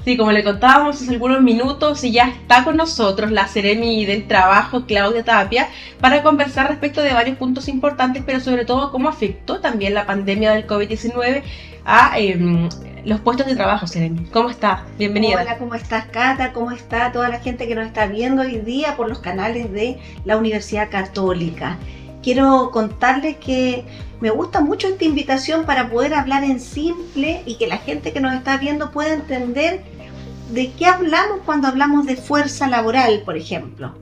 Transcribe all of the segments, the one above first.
Sí, como le contábamos hace algunos minutos, y ya está con nosotros la Seremi del Trabajo, Claudia Tapia, para conversar respecto de varios puntos importantes, pero sobre todo cómo afectó también la pandemia del COVID-19 a los puestos de trabajo. Seremi, ¿cómo está? Bienvenida. Hola, ¿cómo estás, Cata? ¿Cómo está toda la gente que nos está viendo hoy día por los canales de la Universidad Católica? Quiero contarles que me gusta mucho esta invitación para poder hablar en simple y que la gente que nos está viendo pueda entender de qué hablamos cuando hablamos de fuerza laboral, por ejemplo.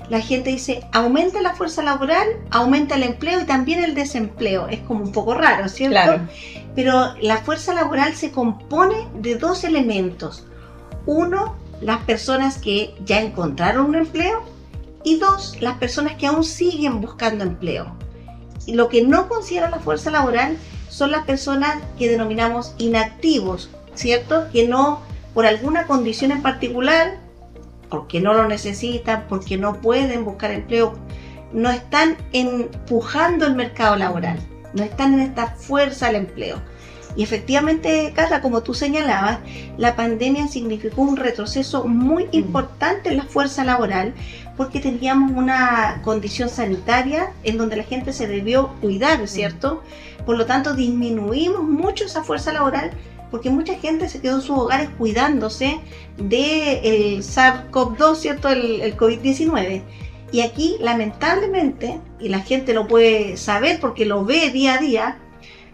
La gente dice, aumenta la fuerza laboral, aumenta el empleo y también el desempleo. Es como un poco raro, ¿cierto? Claro. Pero la fuerza laboral se compone de dos elementos. Uno, las personas que ya encontraron un empleo, y dos, las personas que aún siguen buscando empleo. Y lo que no considera la fuerza laboral son las personas que denominamos inactivos, ¿cierto? Que no, por alguna condición en particular, porque no lo necesitan, porque no pueden buscar empleo, no están empujando el mercado laboral, no están en esta fuerza al empleo. Y efectivamente, Carla, como tú señalabas, la pandemia significó un retroceso muy importante en la fuerza laboral, porque teníamos una condición sanitaria en donde la gente se debió cuidar, ¿cierto? Por lo tanto, disminuimos mucho esa fuerza laboral, porque mucha gente se quedó en sus hogares cuidándose del SARS-CoV-2, ¿cierto? El COVID-19. Y aquí, lamentablemente, y la gente lo puede saber porque lo ve día a día,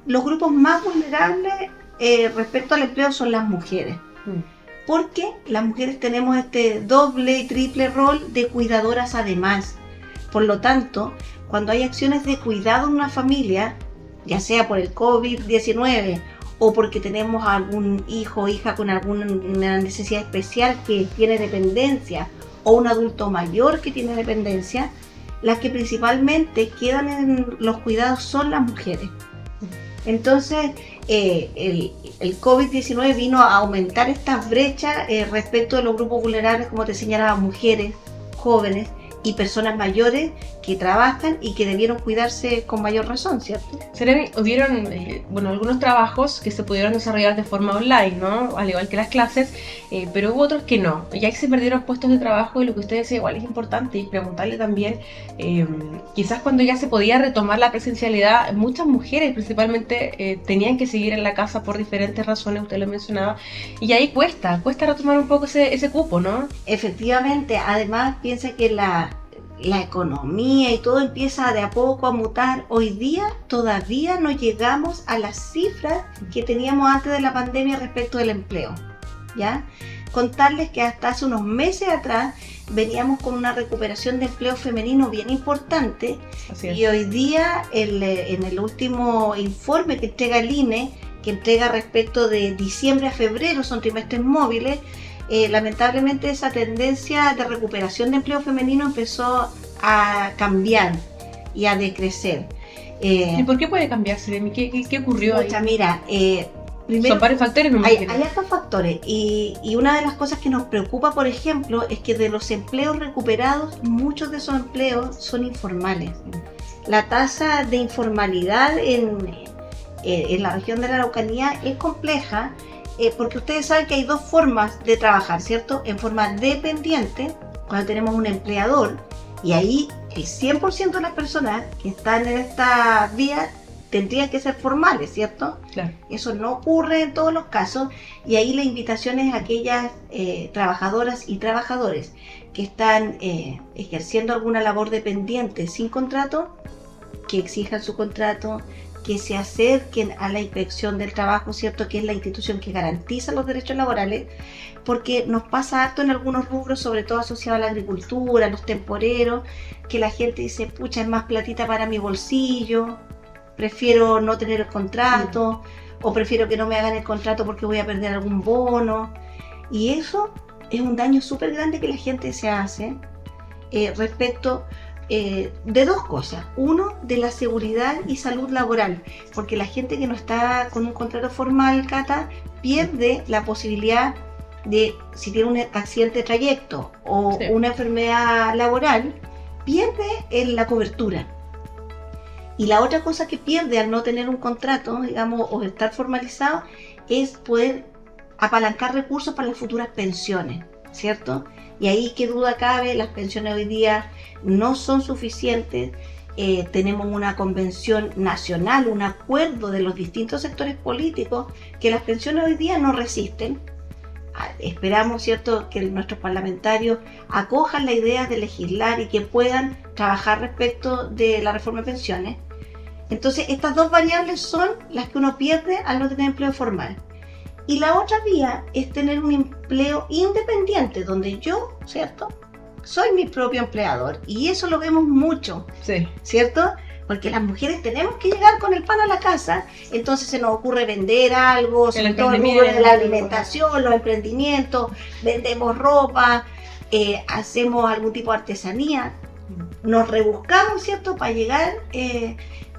los grupos más vulnerables respecto al empleo son las mujeres. Porque las mujeres tenemos este doble y triple rol de cuidadoras además. Por lo tanto, cuando hay acciones de cuidado en una familia, ya sea por el COVID-19 o porque tenemos algún hijo o hija con alguna necesidad especial que tiene dependencia, o un adulto mayor que tiene dependencia, las que principalmente quedan en los cuidados son las mujeres. Entonces, el COVID-19 vino a aumentar estas brechas respecto de los grupos vulnerables, como te señalaba, mujeres, jóvenes y personas mayores que trabajan y que debieron cuidarse con mayor razón, ¿cierto? Seremi, hubieron algunos trabajos que se pudieron desarrollar de forma online, ¿no? Al igual que las clases, pero hubo otros que no. Y ahí se perdieron puestos de trabajo, y lo que usted decía igual es importante, y preguntarle también, quizás cuando ya se podía retomar la presencialidad, muchas mujeres principalmente tenían que seguir en la casa por diferentes razones, usted lo mencionaba, y ahí cuesta retomar un poco ese cupo, ¿no? Efectivamente, además piensa que la economía y todo empieza de a poco a mutar. Hoy día todavía no llegamos a las cifras que teníamos antes de la pandemia respecto del empleo, ¿ya? Contarles que hasta hace unos meses atrás veníamos con una recuperación de empleo femenino bien importante. Así es. Y hoy día en el último informe que entrega el INE, que entrega respecto de diciembre a febrero, son trimestres móviles, lamentablemente esa tendencia de recuperación de empleo femenino empezó a cambiar y a decrecer. ¿Y por qué puede cambiar, Seremi? ¿Qué ocurrió ahí? Mira, primero, son varios factores, me hay imagino. hartos factores y una de las cosas que nos preocupa, por ejemplo, es que de los empleos recuperados, muchos de esos empleos son informales. La tasa de informalidad en la región de la Araucanía es compleja, porque ustedes saben que hay dos formas de trabajar, ¿cierto? En forma dependiente, cuando tenemos un empleador, y ahí el 100% de las personas que están en esta vía tendrían que ser formales, ¿cierto? Claro. Eso no ocurre en todos los casos, y ahí la invitación es a aquellas trabajadoras y trabajadores que están ejerciendo alguna labor dependiente sin contrato, que exijan su contrato, que se acerquen a la inspección del trabajo, ¿cierto? Que es la institución que garantiza los derechos laborales, porque nos pasa harto en algunos rubros, sobre todo asociados a la agricultura, a los temporeros, que la gente dice, pucha, es más platita para mi bolsillo, prefiero no tener el contrato, o prefiero que no me hagan el contrato porque voy a perder algún bono. Y eso es un daño súper grande que la gente se hace respecto de dos cosas. Uno, de la seguridad y salud laboral, porque la gente que no está con un contrato formal, Cata, pierde la posibilidad de, si tiene un accidente de trayecto o una enfermedad laboral, pierde la cobertura. Y la otra cosa que pierde al no tener un contrato, digamos, o estar formalizado, es poder apalancar recursos para las futuras pensiones, ¿cierto? Y ahí, qué duda cabe, las pensiones hoy día no son suficientes. Tenemos una convención nacional, un acuerdo de los distintos sectores políticos que las pensiones hoy día no resisten. Esperamos, ¿cierto?, que nuestros parlamentarios acojan la idea de legislar y que puedan trabajar respecto de la reforma de pensiones. Entonces, estas dos variables son las que uno pierde al no tener empleo formal. Y la otra vía es tener un empleo independiente, donde yo, ¿cierto?, soy mi propio empleador. Y eso lo vemos mucho, Sí. ¿cierto? Porque las mujeres tenemos que llegar con el pan a la casa, entonces se nos ocurre vender algo, sobre todo el rubro de la alimentación, los emprendimientos, vendemos ropa, hacemos algún tipo de artesanía, nos rebuscamos, ¿cierto?, para llegar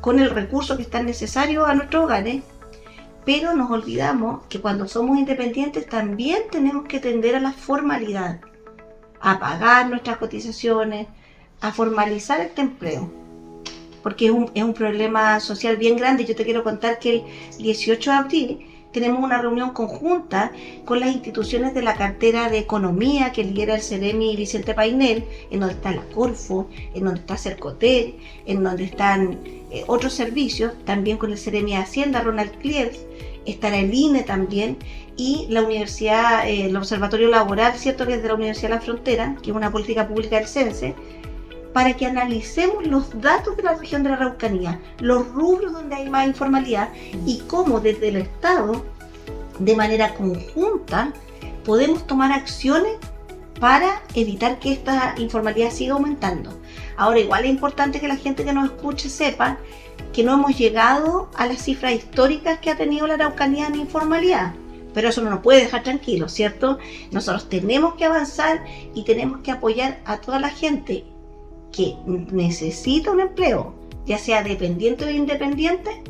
con el recurso que es tan necesario a nuestros hogares, pero nos olvidamos que cuando somos independientes también tenemos que tender a la formalidad, a pagar nuestras cotizaciones, a formalizar este empleo, porque es un problema social bien grande. Yo te quiero contar que el 18 de abril tenemos una reunión conjunta con las instituciones de la cartera de Economía que lidera el Ceremi Vicente Painel, en donde está la Corfo, en donde está Cercotel, en donde están otros servicios, también con el Ceremi de Hacienda, Ronald Kliers, estará el INE también, y la universidad, el Observatorio Laboral, ¿cierto?, que es de la Universidad de la Frontera, que es una política pública del CENSE, para que analicemos los datos de la región de la Araucanía, los rubros donde hay más informalidad y cómo desde el Estado, de manera conjunta, podemos tomar acciones para evitar que esta informalidad siga aumentando. Ahora, igual es importante que la gente que nos escuche sepa que no hemos llegado a las cifras históricas que ha tenido la Araucanía en informalidad, pero eso no nos puede dejar tranquilos, ¿cierto? Nosotros tenemos que avanzar y tenemos que apoyar a toda la gente que necesita un empleo, ya sea dependiente o independiente,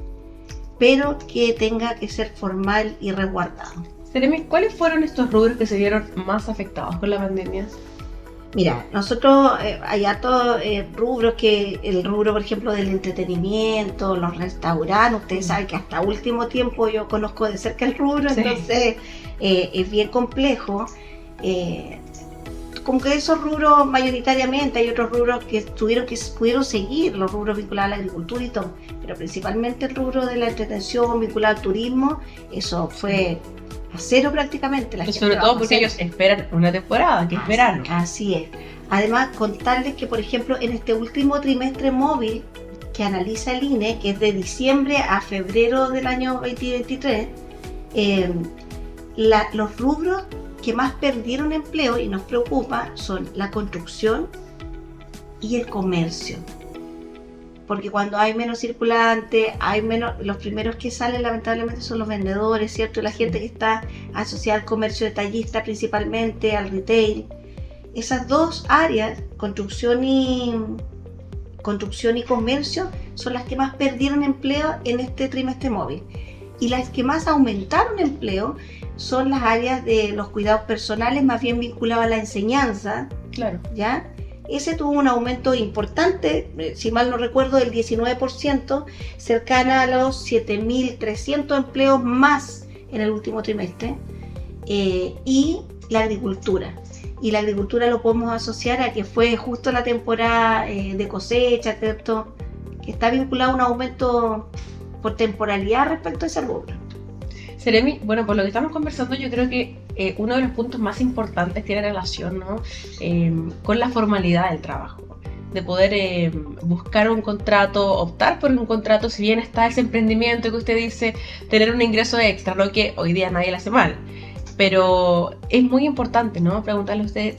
pero que tenga que ser formal y resguardado. Ceremi, ¿cuáles fueron estos rubros que se vieron más afectados por la pandemia? Mira, nosotros hay hartos rubros, que el rubro, por ejemplo, del entretenimiento, los restaurantes, ustedes saben que hasta último tiempo yo conozco de cerca el rubro, sí. Entonces es bien complejo. Como que esos rubros mayoritariamente, hay otros rubros que pudieron seguir, los rubros vinculados a la agricultura y todo, pero principalmente el rubro de la entretención vinculado al turismo, eso fue a cero prácticamente. Y sobre todo porque ellos esperan una temporada, que es verano. Así es. Además, contarles que, por ejemplo, en este último trimestre móvil que analiza el INE, que es de diciembre a febrero del año 2023, los rubros que más perdieron empleo y nos preocupa son la construcción y el comercio. Porque cuando hay menos circulante, hay menos, los primeros que salen lamentablemente son los vendedores, ¿cierto? Y la gente que está asociada al comercio detallista principalmente, al retail. Esas dos áreas, construcción y comercio, son las que más perdieron empleo en este trimestre móvil. Y las que más aumentaron empleo son las áreas de los cuidados personales, más bien vinculadas a la enseñanza. Claro. ¿Ya? Ese tuvo un aumento importante, si mal no recuerdo, del 19%, cercana a los 7.300 empleos más en el último trimestre. Y la agricultura. Y la agricultura lo podemos asociar a que fue justo la temporada de cosecha, ¿cierto?, que está vinculado a un aumento por temporalidad respecto a ese rubro. Ceremi, bueno, por lo que estamos conversando, yo creo que uno de los puntos más importantes tiene relación, ¿no?, con la formalidad del trabajo, de poder buscar un contrato, optar por un contrato, si bien está ese emprendimiento que usted dice, tener un ingreso extra, ¿no?, que hoy día nadie le hace mal, pero es muy importante, ¿no?, preguntarle a usted,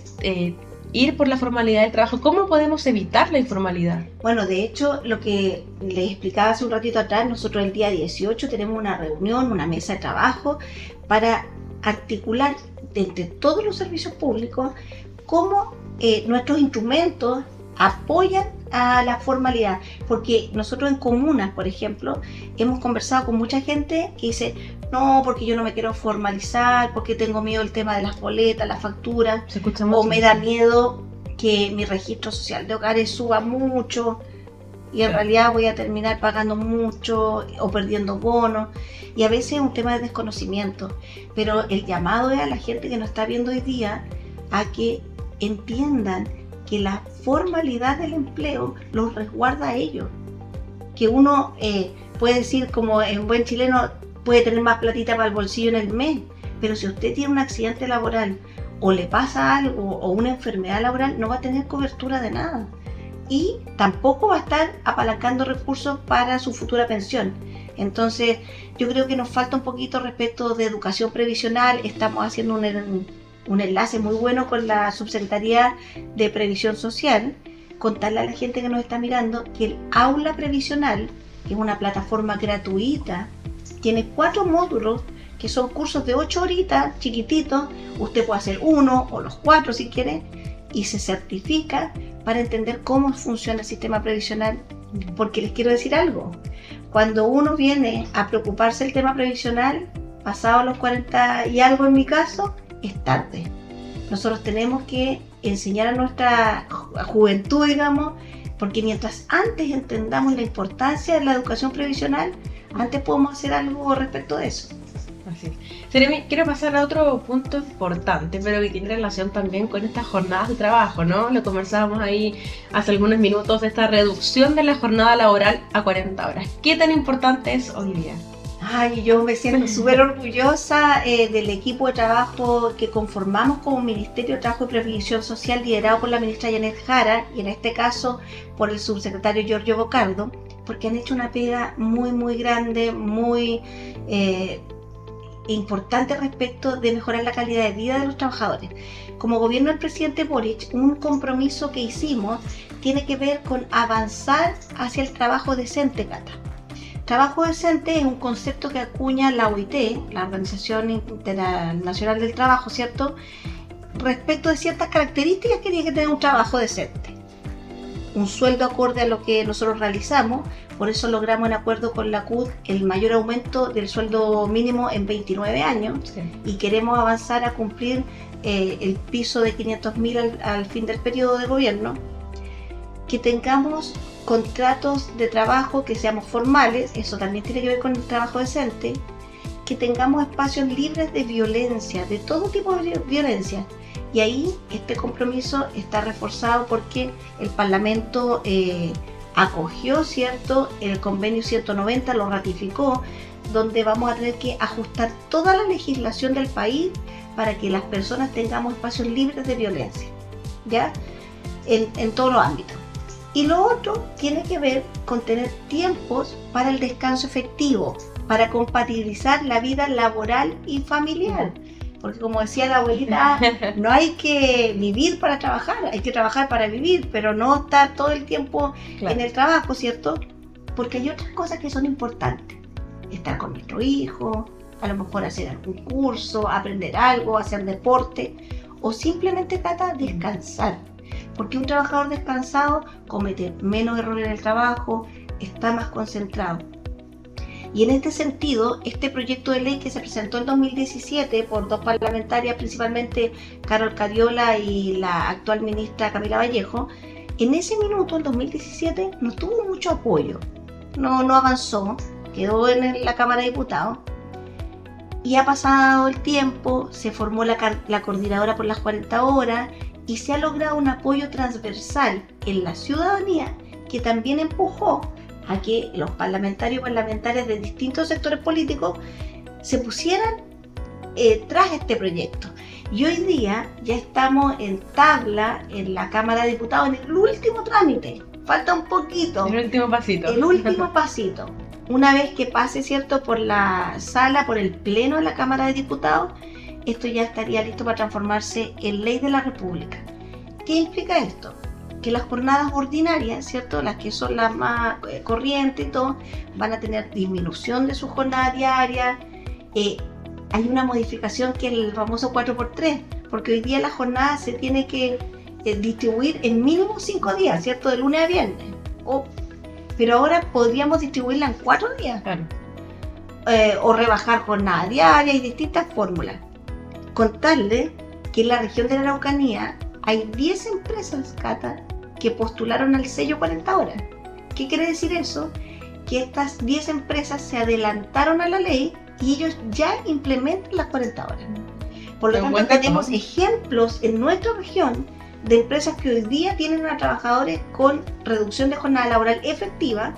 ir por la formalidad del trabajo. ¿Cómo podemos evitar la informalidad? Bueno, de hecho, lo que les explicaba hace un ratito atrás, nosotros el día 18 tenemos una reunión, una mesa de trabajo para articular entre todos los servicios públicos cómo nuestros instrumentos apoyan a la formalidad, porque nosotros en comunas, por ejemplo, hemos conversado con mucha gente que dice, no, porque yo no me quiero formalizar, porque tengo miedo del tema de las boletas, las facturas, o me da miedo que mi registro social de hogares suba mucho. y en Claro. realidad voy a terminar pagando mucho o perdiendo bonos, y a veces es un tema de desconocimiento, pero el llamado es a la gente que nos está viendo hoy día a que entiendan que la formalidad del empleo los resguarda a ellos, que uno puede decir como en buen chileno puede tener más platita para el bolsillo en el mes, pero si usted tiene un accidente laboral o le pasa algo o una enfermedad laboral, no va a tener cobertura de nada y tampoco va a estar apalancando recursos para su futura pensión. Entonces yo creo que nos falta un poquito respecto de educación previsional. Estamos haciendo un enlace muy bueno con la Subsecretaría de Previsión Social, contarle a la gente que nos está mirando que el aula previsional, que es una plataforma gratuita, tiene 4 módulos que son cursos de 8 horitas, chiquititos. Usted puede hacer uno o los 4 si quiere, y se certifica para entender cómo funciona el sistema previsional. Porque les quiero decir algo, cuando uno viene a preocuparse del tema previsional, pasado los 40 y algo en mi caso, es tarde. Nosotros tenemos que enseñar a nuestra juventud, digamos, porque mientras antes entendamos la importancia de la educación previsional, antes podemos hacer algo respecto de eso. Así es. Seremi, quiero pasar a otro punto importante, pero que tiene relación también con estas jornadas de trabajo, ¿no? Lo conversábamos ahí hace algunos minutos, esta reducción de la jornada laboral a 40 horas. ¿Qué tan importante es hoy día? Ay, yo me siento súper orgullosa del equipo de trabajo que conformamos como Ministerio de Trabajo y Previsión Social, liderado por la ministra Janet Jara, y en este caso por el subsecretario Giorgio Bocardo, porque han hecho una pega muy, muy grande, muy importante respecto de mejorar la calidad de vida de los trabajadores. Como gobierno del presidente Boric, un compromiso que hicimos tiene que ver con avanzar hacia el trabajo decente, Cata. Trabajo decente es un concepto que acuña la OIT, la Organización Internacional del Trabajo, ¿cierto? Respecto de ciertas características que tiene que tener un trabajo decente. Un sueldo acorde a lo que nosotros realizamos, por eso logramos en acuerdo con la CUT el mayor aumento del sueldo mínimo en 29 años, Sí. y queremos avanzar a cumplir el piso de 500.000 al fin del periodo de gobierno. Que tengamos contratos de trabajo que seamos formales, eso también tiene que ver con el trabajo decente. Que tengamos espacios libres de violencia, de todo tipo de violencia. Y ahí este compromiso está reforzado porque el Parlamento acogió, ¿cierto?, el convenio 190, lo ratificó, donde vamos a tener que ajustar toda la legislación del país para que las personas tengamos espacios libres de violencia, ¿ya? En todos los ámbitos. Y lo otro tiene que ver con tener tiempos para el descanso efectivo, para compatibilizar la vida laboral y familiar. Porque como decía la abuelita, no hay que vivir para trabajar, hay que trabajar para vivir, pero no estar todo el tiempo Claro. en el trabajo, ¿cierto? Porque hay otras cosas que son importantes. Estar con nuestro hijo, a lo mejor hacer algún curso, aprender algo, hacer deporte, o simplemente trata de descansar. Porque un trabajador descansado comete menos errores en el trabajo, está más concentrado. Y en este sentido, este proyecto de ley que se presentó en 2017 por 2 parlamentarias, principalmente Carol Cariola y la actual ministra Camila Vallejo, en ese minuto, en 2017, no tuvo mucho apoyo. No avanzó, quedó en la Cámara de Diputados. Y ha pasado el tiempo, se formó la coordinadora por las 40 horas y se ha logrado un apoyo transversal en la ciudadanía que también empujó a que los parlamentarios y parlamentarias de distintos sectores políticos se pusieran tras este proyecto. Y hoy día ya estamos en tabla en la Cámara de Diputados en el último trámite. Falta un poquito. El último pasito. El último pasito. Una vez que pase, ¿cierto?, por la sala, por el pleno de la Cámara de Diputados, esto ya estaría listo para transformarse en ley de la República. ¿Qué implica esto? Que las jornadas ordinarias, ¿cierto?, las que son las más corrientes y todo, van a tener disminución de su jornada diaria. Hay una modificación que es el famoso 4x3, porque hoy día la jornada se tiene que distribuir en mínimo 5 días, ¿cierto?, de lunes a viernes. Pero ahora podríamos distribuirla en 4 días. Claro. O rebajar jornada diaria y distintas fórmulas. Contarle que en la región de la Araucanía hay 10 empresas, Cata, que postularon al sello 40 horas. ¿Qué quiere decir eso? Que estas 10 empresas se adelantaron a la ley y ellos ya implementan las 40 horas. Por lo tanto, tenemos ejemplos en nuestra región de empresas que hoy día tienen a trabajadores con reducción de jornada laboral efectiva,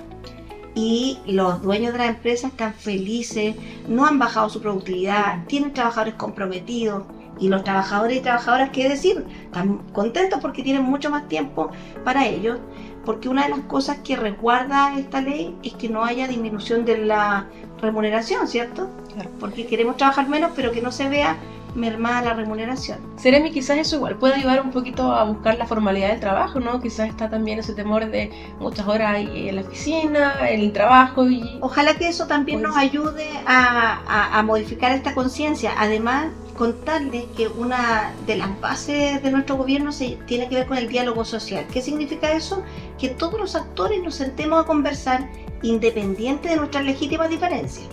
y los dueños de las empresas están felices, no han bajado su productividad, tienen trabajadores comprometidos, y los trabajadores y trabajadoras, qué decir, están contentos porque tienen mucho más tiempo para ellos, porque una de las cosas que resguarda esta ley es que no haya disminución de la remuneración, ¿cierto? Claro. Porque queremos trabajar menos, pero que no se vea mermada la remuneración. Seremi, quizás eso igual puede ayudar un poquito a buscar la formalidad del trabajo, ¿no? Quizás está también ese temor de muchas horas ahí en la oficina, en el trabajo y... Ojalá que eso también nos ayude a modificar esta conciencia. Además, contarles que una de las bases de nuestro gobierno tiene que ver con el diálogo social. ¿Qué significa eso? Que todos los actores nos sentemos a conversar independiente de nuestras legítimas diferencias.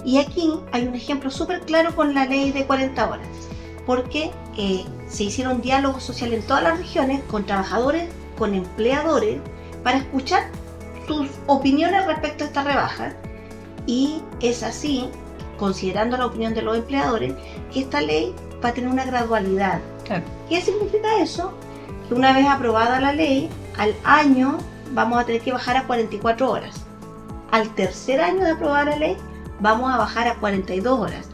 Y aquí hay un ejemplo súper claro con la ley de 40 horas, porque se hicieron diálogos sociales en todas las regiones con trabajadores, con empleadores, para escuchar sus opiniones respecto a esta rebaja. Y es así, considerando la opinión de los empleadores, que esta ley va a tener una gradualidad. Claro. ¿Qué significa eso? Que una vez aprobada la ley, al año vamos a tener que bajar a 44 horas. Al tercer año de aprobada la ley, vamos a bajar a 42 horas.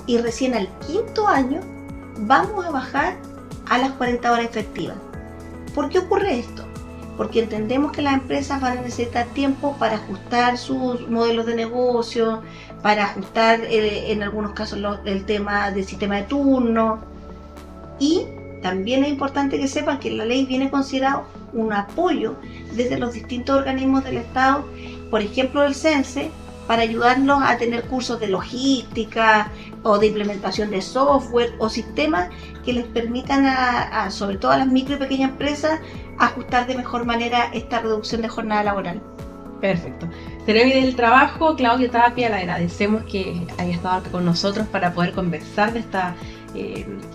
Y recién al quinto año, vamos a bajar a las 40 horas efectivas. ¿Por qué ocurre esto? Porque entendemos que las empresas van a necesitar tiempo para ajustar sus modelos de negocio, para ajustar en algunos casos el tema del sistema de turno. Y también es importante que sepan que la ley viene considerado un apoyo desde los distintos organismos del Estado, por ejemplo el CENSE, para ayudarnos a tener cursos de logística o de implementación de software o sistemas que les permitan sobre todo a las micro y pequeñas empresas, ajustar de mejor manera esta reducción de jornada laboral. Perfecto. Seremi del Trabajo, Claudia Tapia, le agradecemos que haya estado aquí con nosotros para poder conversar de esta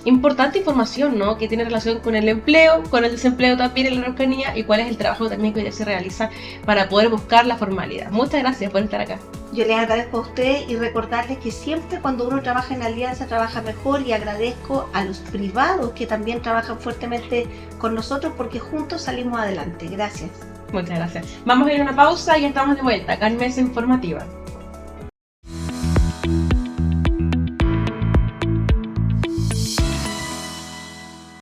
importante información, ¿no? Que tiene relación con el empleo, con el desempleo también en la Araucanía y cuál es el trabajo también que hoy se realiza para poder buscar la formalidad. Muchas gracias por estar acá. Yo les agradezco a ustedes y recordarles que siempre cuando uno trabaja en alianza trabaja mejor, y agradezco a los privados que también trabajan fuertemente con nosotros porque juntos salimos adelante. Gracias. Muchas gracias. Vamos a ir a una pausa y ya estamos de vuelta acá en Mesa Informativa.